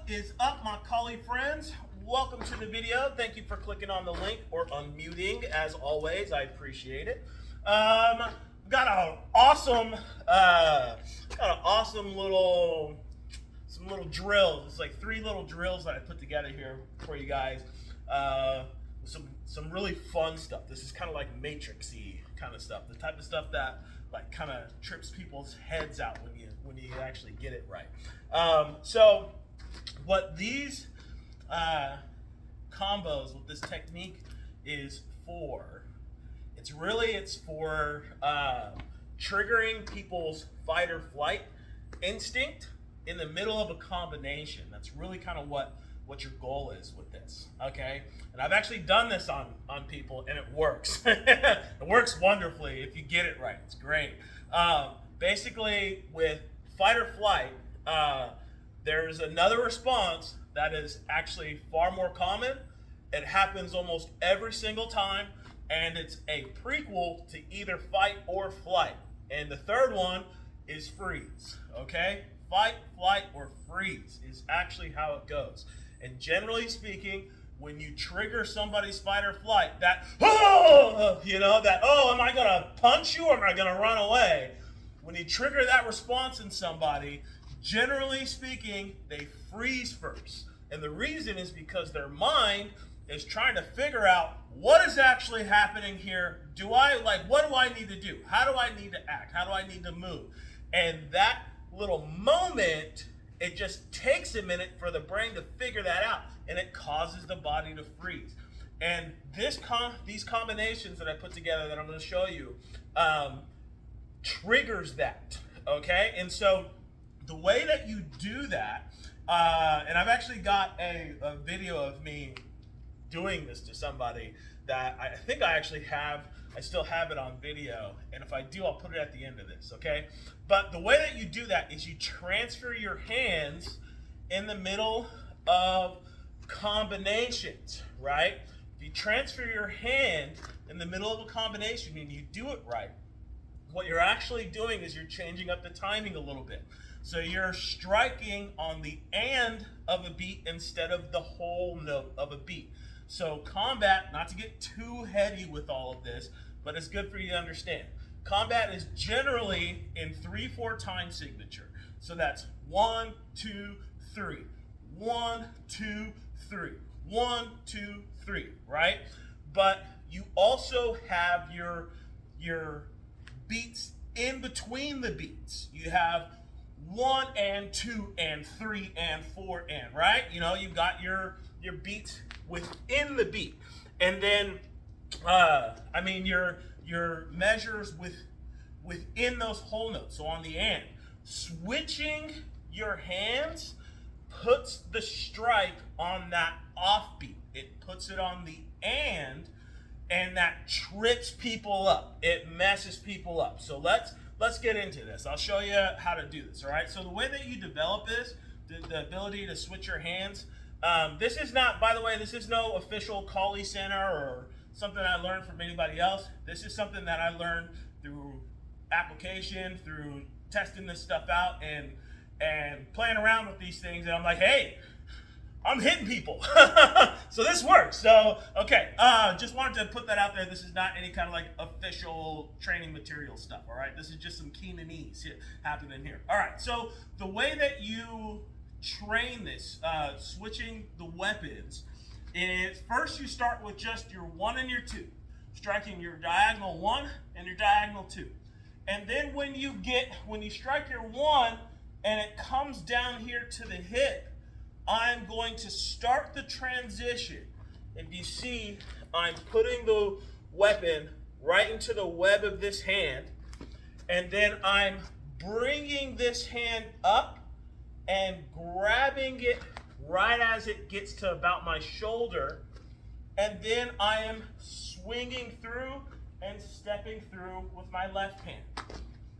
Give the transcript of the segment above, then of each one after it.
is up, my colleague friends? Welcome to the video. Thank you for clicking on the link or unmuting. As always, I appreciate it. Got an awesome, little drills. It's like 3 little drills that I put together here for you guys. Some really fun stuff. This is kind of like Matrix-y kind of stuff. The type of stuff that like kind of trips people's heads out when you actually get it right. So what these combos with this technique is for, it's for triggering people's fight or flight instinct in the middle of a combination. That's really kind of what your goal is with this, okay? And I've actually done this on people, and it works. It works wonderfully if you get it right. It's great. Basically, with fight or flight, there's another response that is actually far more common. It happens almost every single time, and it's a prequel to either fight or flight. And the third one is freeze, okay? Fight, flight, or freeze is actually how it goes. And generally speaking, when you trigger somebody's fight or flight, that, oh, am I going to punch you or am I going to run away? When you trigger that response in somebody, generally speaking, they freeze first. And the reason is because their mind is trying to figure out what is actually happening here. What do I need to do? How do I need to act? How do I need to move? And that little moment, it just takes a minute for the brain to figure that out, and it causes the body to freeze. And these combinations that I put together that I'm going to show you triggers that, okay? And so the way that you do that, and I've actually got a video of me doing this to somebody that I think I still have it on video, and if I do, I'll put it at the end of this, okay? But the way that you do that is you transfer your hands in the middle of combinations, right? If you transfer your hand in the middle of a combination and you do it right, what you're actually doing is you're changing up the timing a little bit. So you're striking on the "and" of a beat instead of the whole note of a beat. So combat, not to get too heady with all of this, but it's good for you to understand. Combat is generally in 3/4 time signature. So that's 1, 2, 3. 1, 2, 3. 1, 2, 3, right? But you also have your beats in between the beats. You have 1 and 2 and 3 and 4 and, right? You've got your beats within the beat. And then your measures within those whole notes. So on the "and", switching your hands puts the strike on that offbeat. It puts it on the "and", and that trips people up. It messes people up. So let's get into this. I'll show you how to do this, all right? So the way that you develop this, the ability to switch your hands, this is not, by the way, this is no official Kali Center or something I learned from anybody else. This is something that I learned through application, through testing this stuff out and playing around with these things. And I'm like, hey, I'm hitting people. So this works. So, okay, just wanted to put that out there. This is not any kind of like official training material stuff, all right? This is just some Keenanese happening here. All right, so the way that you train this, switching the weapons, is first you start with just your 1 and your 2, striking your diagonal 1 and your diagonal 2. And then when you strike your 1 and it comes down here to the hip, I'm going to start the transition. If you see, I'm putting the weapon right into the web of this hand, and then I'm bringing this hand up and grabbing it right as it gets to about my shoulder, and then I am swinging through and stepping through with my left hand,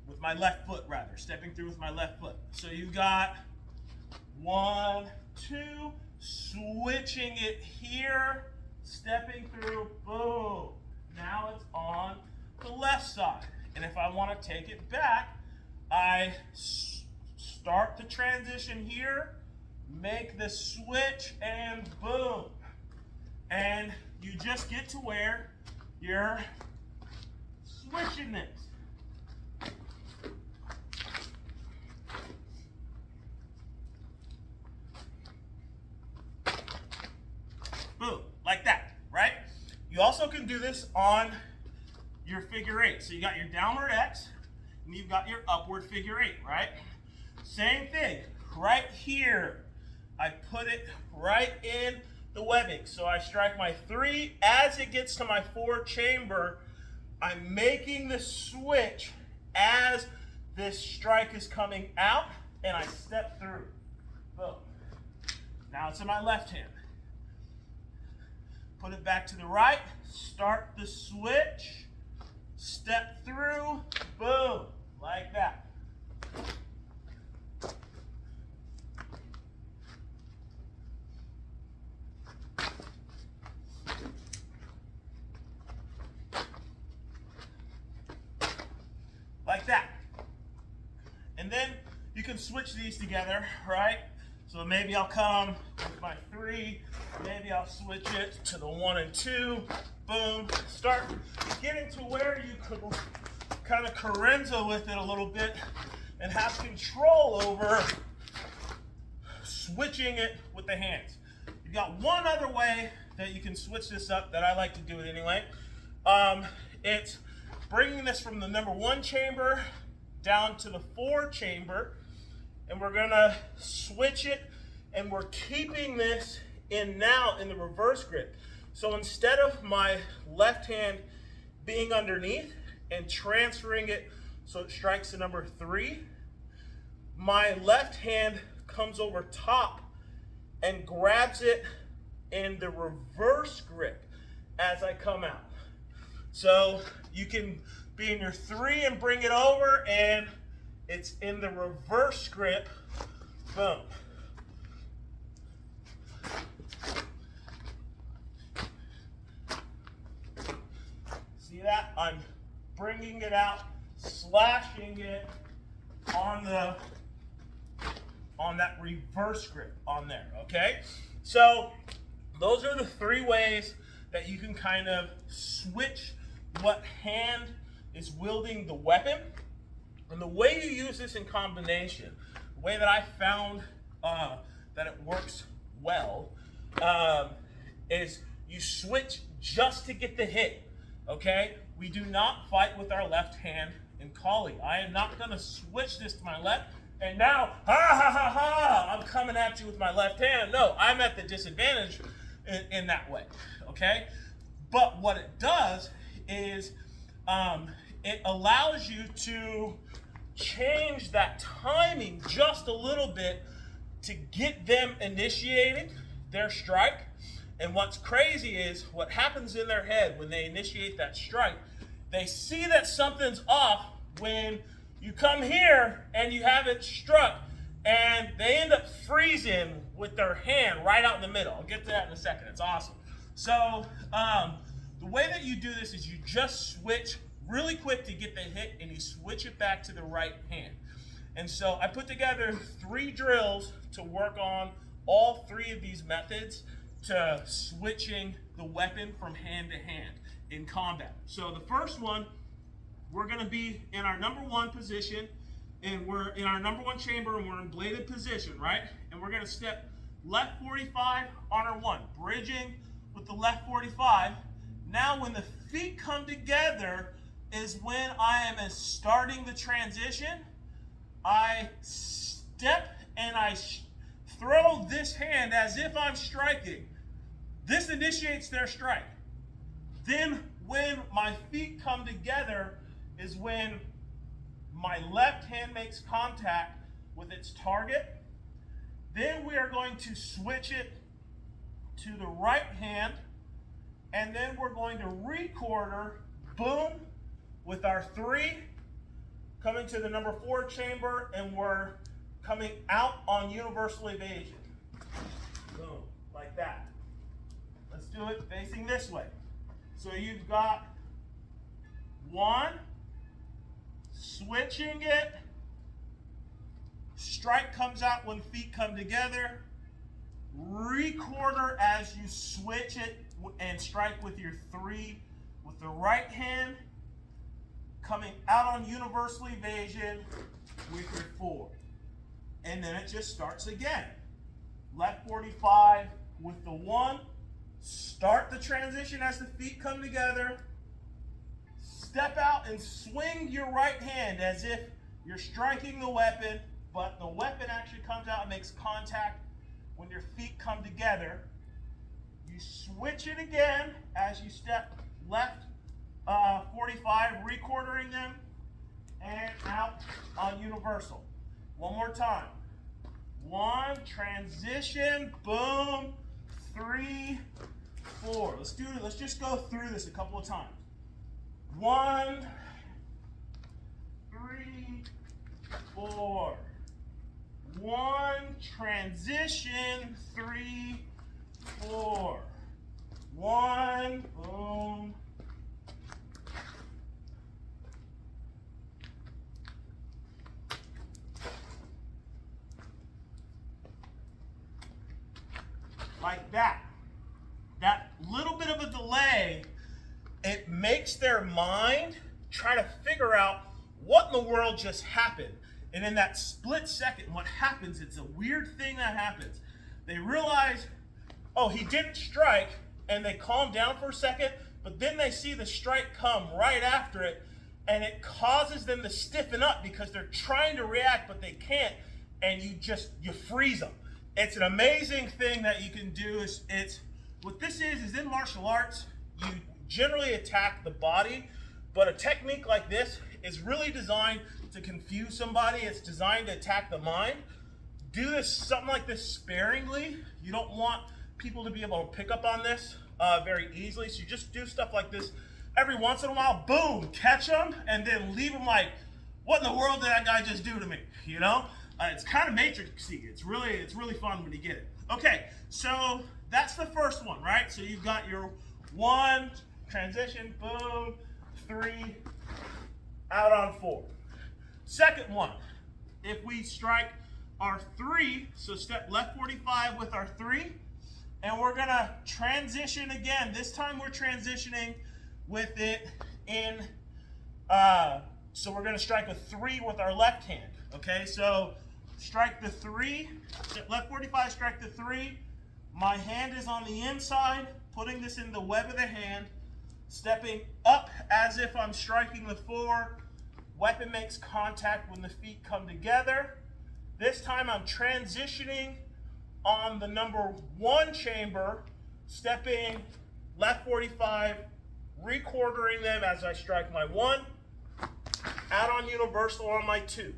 with my left foot rather, stepping through with my left foot. So you've got 1, 2, switching it here, stepping through, boom. Now it's on the left side. And if I want to take it back, I start the transition here, make the switch, and boom. And you just get to where you're switching this. Boom, like that, right? You also can do this on your figure eight. So you got your downward X, and you've got your upward figure eight, right? Same thing, right here. I put it right in the webbing. So I strike my 3. As it gets to my 4 chamber, I'm making the switch as this strike is coming out, and I step through. Boom. Now it's in my left hand. Put it back to the right, start the switch, step through, boom, like that. Like that. And then you can switch these together, right? So maybe I'll come with my 3, maybe I'll switch it to the 1 and 2, boom. Start getting to where you could kind of carenza with it a little bit and have control over switching it with the hands. You've got one other way that you can switch this up that I like to do it anyway. It's bringing this from the number 1 chamber down to the 4 chamber, and we're gonna switch it, and we're keeping this in now in the reverse grip. So instead of my left hand being underneath and transferring it so it strikes the number 3, my left hand comes over top and grabs it in the reverse grip as I come out. So you can be in your 3 and bring it over, and it's in the reverse grip. Boom. See that? I'm bringing it out, slashing it on that reverse grip on there, okay? So those are the 3 ways that you can kind of switch what hand is wielding the weapon. And the way you use this in combination, the way that I found that it works well, is you switch just to get the hit, okay? We do not fight with our left hand in Kali. I am not gonna switch this to my left, and now, I'm coming at you with my left hand. No, I'm at the disadvantage in that way, okay? But what it does is it allows you to change that timing just a little bit to get them initiating their strike. And what's crazy is what happens in their head when they initiate that strike. They see that something's off when you come here and you have it struck, and they end up freezing with their hand right out in the middle. I'll get to that in a second. It's awesome. So the way that you do this is you just switch really quick to get the hit, and you switch it back to the right hand. And so I put together 3 drills to work on all 3 of these methods to switching the weapon from hand to hand in combat. So the first one, we're going to be in our number 1 position, and we're in our number 1 chamber, and we're in bladed position, right? And we're going to step left 45 on our 1, bridging with the left 45. Now when the feet come together is when I am starting the transition. I step and I throw this hand as if I'm striking. This initiates their strike. Then when my feet come together is when my left hand makes contact with its target. Then we are going to switch it to the right hand, and then we're going to re-quarter, boom, with our 3, coming to the number 4 chamber, and we're coming out on universal evasion. Boom, like that. Let's do it facing this way. So you've got 1, switching it, strike comes out when feet come together, Recorder as you switch it and strike with your 3 with the right hand, coming out on universal evasion with your 4. And then it just starts again. Left 45 with the 1. Start the transition as the feet come together. Step out and swing your right hand as if you're striking the weapon, but the weapon actually comes out and makes contact when your feet come together. You switch it again as you step left 45, recordering them, and out on universal. One more time. 1, transition, boom, 3, 4. Let's do it. Let's just go through this a couple of times. 1, 3, 4. 1, transition, 3, 4. 1, boom. Like that. That little bit of a delay, it makes their mind try to figure out what in the world just happened. And in that split second, what happens, it's a weird thing that happens. They realize, oh, he didn't strike, and they calm down for a second, but then they see the strike come right after it, and it causes them to stiffen up because they're trying to react, but they can't, and you freeze them. It's an amazing thing that you can do. What this is in martial arts, you generally attack the body, but a technique like this is really designed to confuse somebody. It's designed to attack the mind. Do something like this sparingly. You don't want people to be able to pick up on this very easily, so you just do stuff like this every once in a while. Boom, catch them, and then leave them like, what in the world did that guy just do to me? You know? It's kind of matrixy. It's really fun when you get it. Okay, so that's the first one, right? So you've got your 1, transition, boom, 3, out on 4. Second one, if we strike our 3, so step left 45 with our 3, and we're gonna transition again. This time we're transitioning with it in, so we're gonna strike a 3 with our left hand, okay? So strike the 3, left 45, strike the 3. My hand is on the inside, putting this in the web of the hand, stepping up as if I'm striking the 4. Weapon makes contact when the feet come together. This time I'm transitioning on the number 1 chamber, stepping left 45, recordering them as I strike my 1, out on universal on my 2.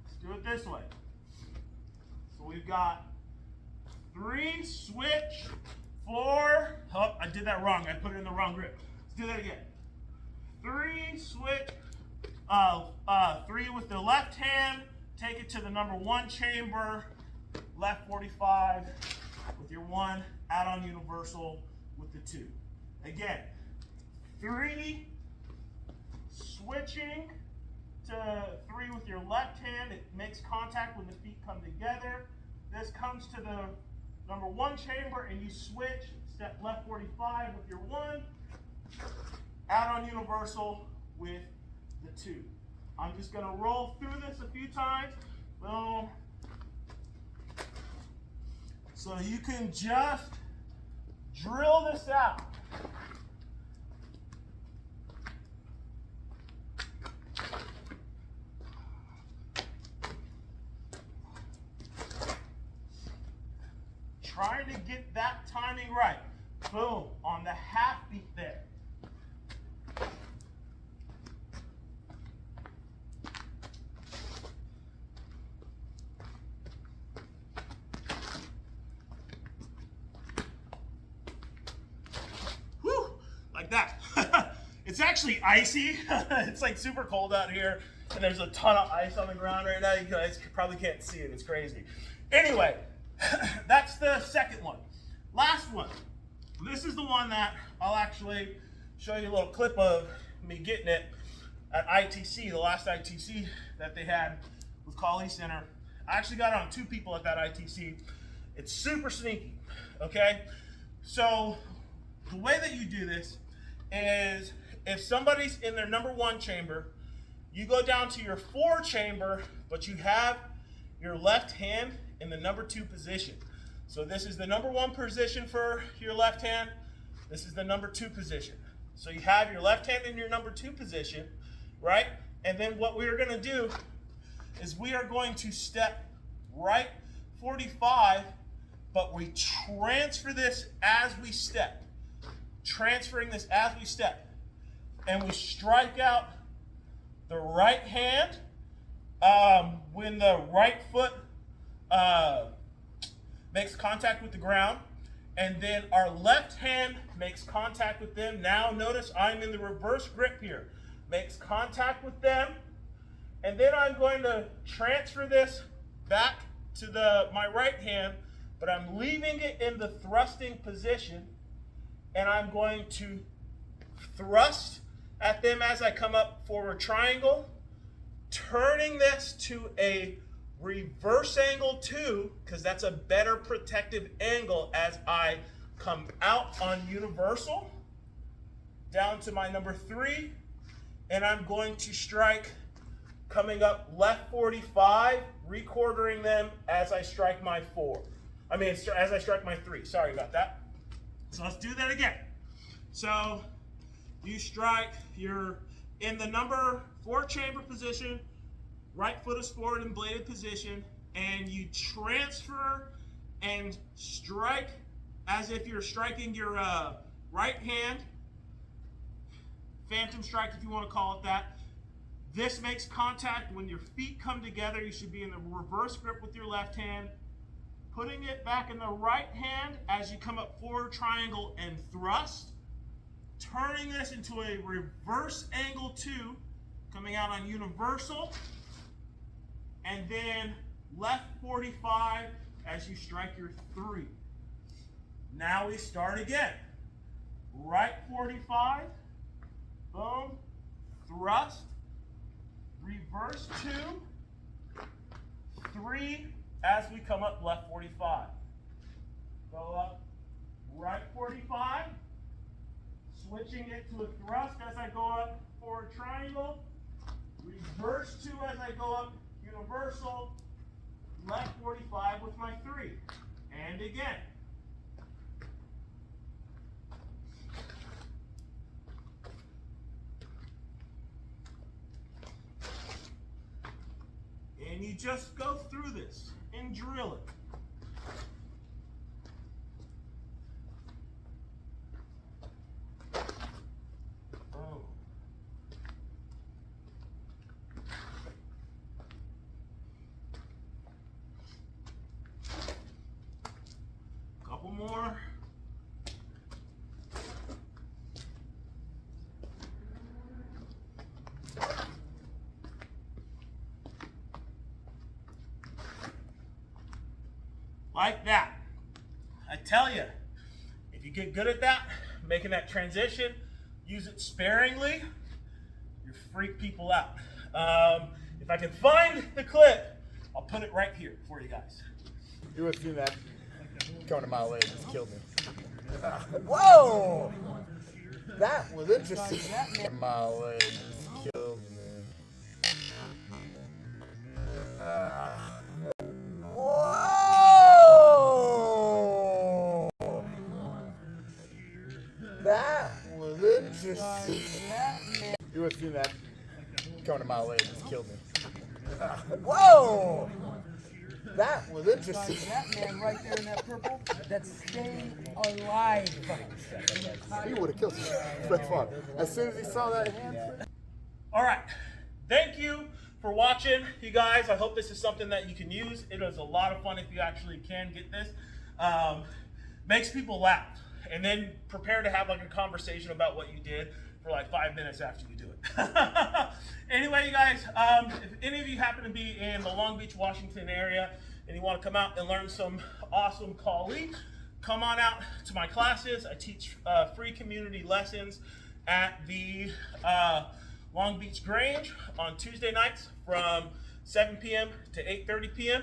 Let's do it this way. So we've got 3, switch, 4, oh, I did that wrong. I put it in the wrong grip. Let's do that again. 3, switch, 3 with the left hand, take it to the number 1 chamber, left 45 with your 1, out on universal with the 2. Again, 3, switching to 3 with your left hand, it makes contact when the feet come together. This comes to the number 1 chamber and you switch, step left 45 with your 1, out on universal with the 2. I'm just gonna roll through this a few times. Boom. So you can just drill this out. Trying to get that timing right. Boom, on the half beat there. Whew, like that. It's actually icy. It's like super cold out here, and there's a ton of ice on the ground right now. You guys probably can't see it. It's crazy. Anyway, that's the second one. Last one. This is the one that I'll actually show you a little clip of me getting it at ITC, the last ITC that they had with Call Center. I actually got it on 2 people at that ITC. It's super sneaky, okay? So the way that you do this is if somebody's in their number 1 chamber, you go down to your 4 chamber, but you have your left hand in the number 2 position. So this is the number 1 position for your left hand. This is the number 2 position. So you have your left hand in your number 2 position, right? And then what we are going to do is we are going to step right 45, but we transfer this as we step. Transferring this as we step. And we strike out the right hand when the right foot makes contact with the ground. And then our left hand makes contact with them. Now notice I'm in the reverse grip here. Makes contact with them. And then I'm going to transfer this back to my right hand, but I'm leaving it in the thrusting position. And I'm going to thrust at them as I come up forward triangle, turning this to a reverse angle 2, because that's a better protective angle as I come out on universal, down to my number 3, and I'm going to strike coming up left 45, recordering them as I strike my 4. As I strike my 3, sorry about that. So let's do that again. So you strike, you're in the number 4 chamber position, right foot is forward in bladed position, and you transfer and strike as if you're striking your right hand, phantom strike if you want to call it that. This makes contact when your feet come together. You should be in the reverse grip with your left hand, putting it back in the right hand as you come up forward triangle and thrust, turning this into a reverse angle 2, coming out on universal, and then left 45 as you strike your 3. Now we start again. Right 45, boom, thrust, reverse 2, 3 as we come up left 45. Go up right 45, switching it to a thrust as I go up forward triangle, reverse 2 as I go up universal, left 45 with my 3, and again. And you just go through this and drill it. Oh. Couple more. Like that. I tell you, if you get good at that, making that transition, use it sparingly, you freak people out. If I can find the clip, I'll put it right here for you guys. You would have seen that coming a mile away. It just killed me. Whoa! That was interesting. A mile away. It just killed me. Whoa! That was interesting. You would have seen that coming a mile away. It just killed me. Whoa! That was interesting. That man right there in that purple, that's staying alive. He would have killed me. Fred Favre. As soon as he saw that hand. All right. Thank you for watching, you guys. I hope this is something that you can use. It is a lot of fun if you actually can get this. Makes people laugh. And then prepare to have like a conversation about what you did for like 5 minutes after you do it. Anyway, you guys, if any of you happen to be in the Long Beach, Washington area and you want to come out and learn some awesome Kali, come on out to my classes. I teach free community lessons at the Long Beach Grange on Tuesday nights from 7 p.m. to 8:30 p.m.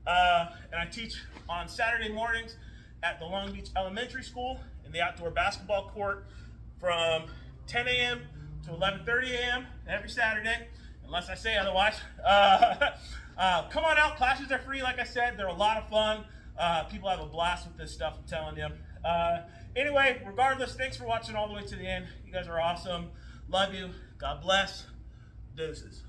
And I teach on Saturday mornings at the Long Beach Elementary School in the outdoor basketball court from 10 a.m. to 11:30 a.m. every Saturday, unless I say otherwise. Come on out. Classes are free, like I said. They're a lot of fun. People have a blast with this stuff, I'm telling you. Anyway, regardless, thanks for watching all the way to the end. You guys are awesome. Love you. God bless. Deuces.